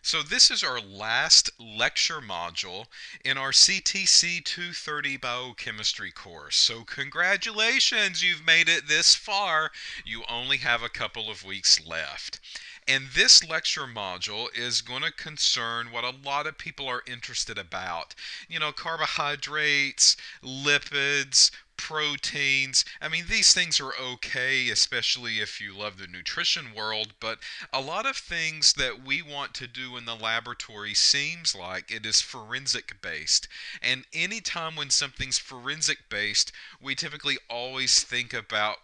So this is our last lecture module in our CTC 230 biochemistry course. So congratulations, you've made it this far. You only have a couple of weeks left. And this lecture module is going to concern what a lot of people are interested about. You know, carbohydrates, lipids, proteins. I mean, these things are okay, especially if you love the nutrition world, but a lot of things that we want to do in the laboratory seems like it is forensic based. And anytime when something's forensic based, we typically always think about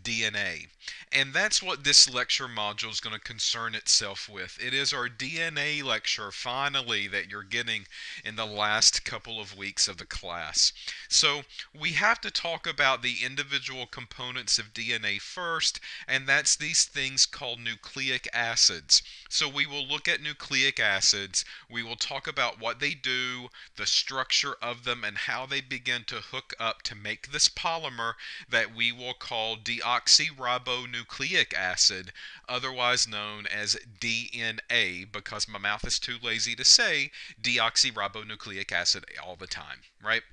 DNA. And that's what this lecture module is going to concern itself with. It is our DNA lecture, finally, that you're getting in the last couple of weeks of the class. So we have to talk about the individual components of DNA first, and that's these things called nucleic acids. So we will look at nucleic acids, we will talk about what they do, the structure of them, and how they begin to hook up to make this polymer that we will call deoxyribonucleic acid, otherwise known as DNA, because my mouth is too lazy to say deoxyribonucleic acid all the time, right?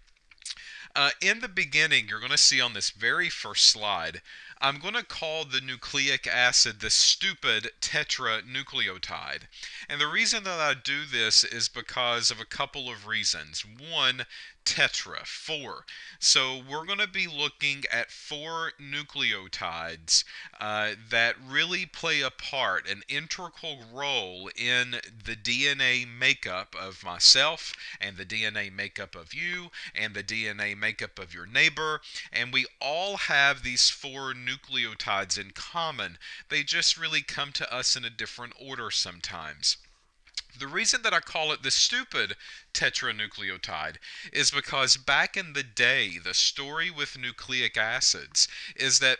In the beginning, you're going to see on this very first slide, I'm going to call the nucleic acid the stupid tetranucleotide. And the reason that I do this is because of a couple of reasons. One, tetra, four. So we're going to be looking at four nucleotides that really play a part, an integral role in the DNA makeup of myself and the DNA makeup of you and the DNA makeup of your neighbor. And we all have these four nucleotides in common. They just really come to us in a different order sometimes. The reason that I call it the stupid tetranucleotide is because back in the day, the story with nucleic acids is that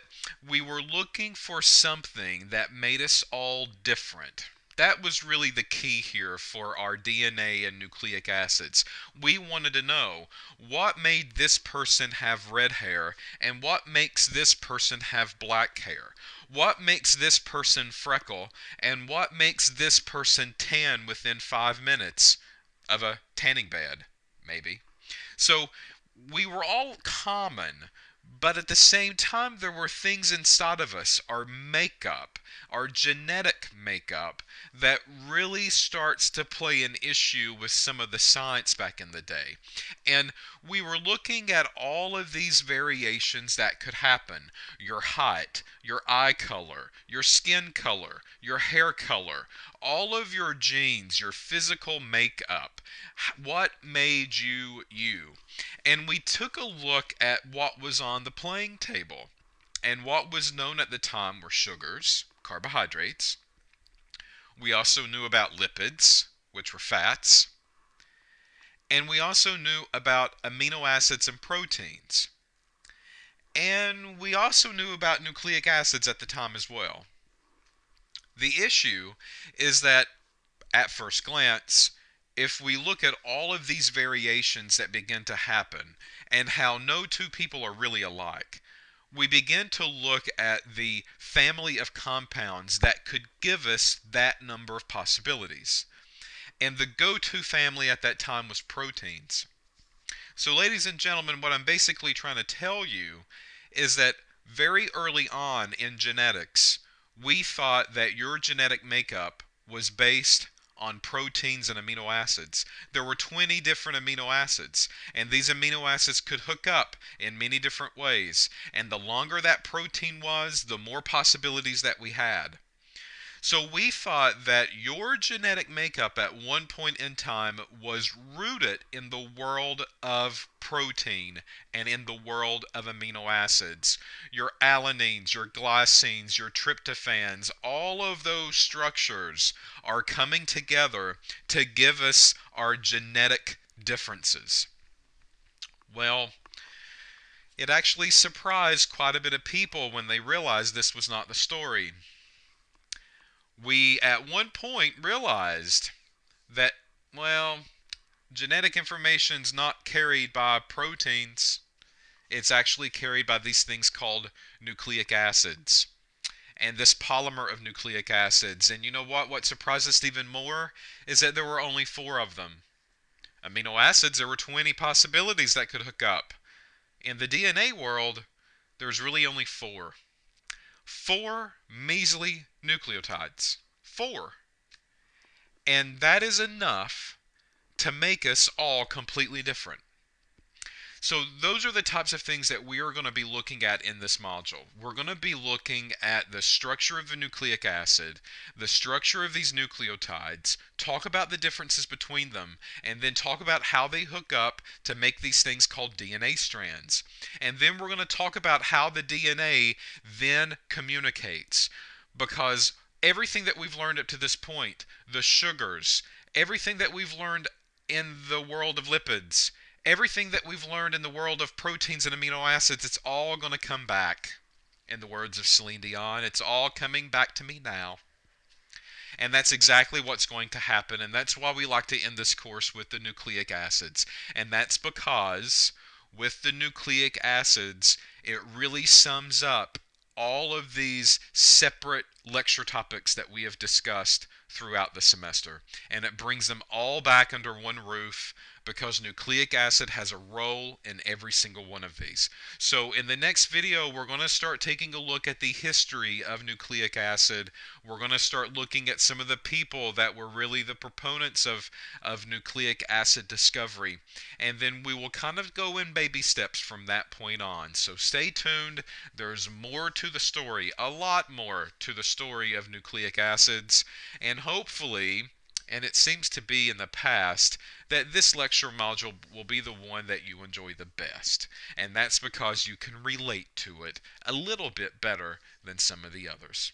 we were looking for something that made us all different. That was really the key here for our DNA and nucleic acids. We wanted to know what made this person have red hair and what makes this person have black hair. What makes this person freckle and what makes this person tan within 5 minutes of a tanning bed, maybe. So we were all common, but at the same time, there were things inside of us, our makeup, our genetic makeup, that really starts to play an issue with some of the science back in the day. And we were looking at all of these variations that could happen: your height, your eye color, your skin color, your hair color, all of your genes, your physical makeup. What made you you? And we took a look at what was on the playing table. And what was known at the time were sugars, carbohydrates. We also knew about lipids, which were fats. And we also knew about amino acids and proteins. And we also knew about nucleic acids at the time as well. The issue is that at first glance, if we look at all of these variations that begin to happen and how no two people are really alike, we begin to look at the family of compounds that could give us that number of possibilities. And the go-to family at that time was proteins. So, ladies and gentlemen, what I'm basically trying to tell you is that very early on in genetics, we thought that your genetic makeup was based on proteins and amino acids. There were 20 different amino acids, and these amino acids could hook up in many different ways. And the longer that protein was, the more possibilities that we had. So we thought that your genetic makeup at one point in time was rooted in the world of protein and in the world of amino acids. Your alanines, your glycines, your tryptophans, all of those structures are coming together to give us our genetic differences. Well, it actually surprised quite a bit of people when they realized this was not the story. We at one point realized that, well, genetic information is not carried by proteins. It's actually carried by these things called nucleic acids. and this polymer of nucleic acids. And you know what? What surprised us even more is that there were only 4 of them. Amino acids, there were 20 possibilities that could hook up. In the DNA world, there's really only 4. 4 measly nucleotides. 4. And that is enough to make us all completely different. So those are the types of things that we are going to be looking at in this module. We're going to be looking at the structure of the nucleic acid, the structure of these nucleotides, talk about the differences between them, and then talk about how they hook up to make these things called DNA strands. And then we're going to talk about how the DNA then communicates, because everything that we've learned up to this point, the sugars, everything that we've learned in the world of lipids, everything that we've learned in the world of proteins and amino acids, it's all going to come back. In the words of Celine Dion, it's all coming back to me now. And that's exactly what's going to happen, and that's why we like to end this course with the nucleic acids. And that's because with the nucleic acids, it really sums up all of these separate lecture topics that we have discussed throughout the semester. And it brings them all back under one roof, because nucleic acid has a role in every single one of these. So in the next video, we're going to start taking a look at the history of nucleic acid. We're going to start looking at some of the people that were really the proponents of nucleic acid discovery. And then we will kind of go in baby steps from that point on. So stay tuned. There's more to the story, a lot more to the story of nucleic acids. And hopefully, and it seems to be in the past, that this lecture module will be the one that you enjoy the best. And that's because you can relate to it a little bit better than some of the others.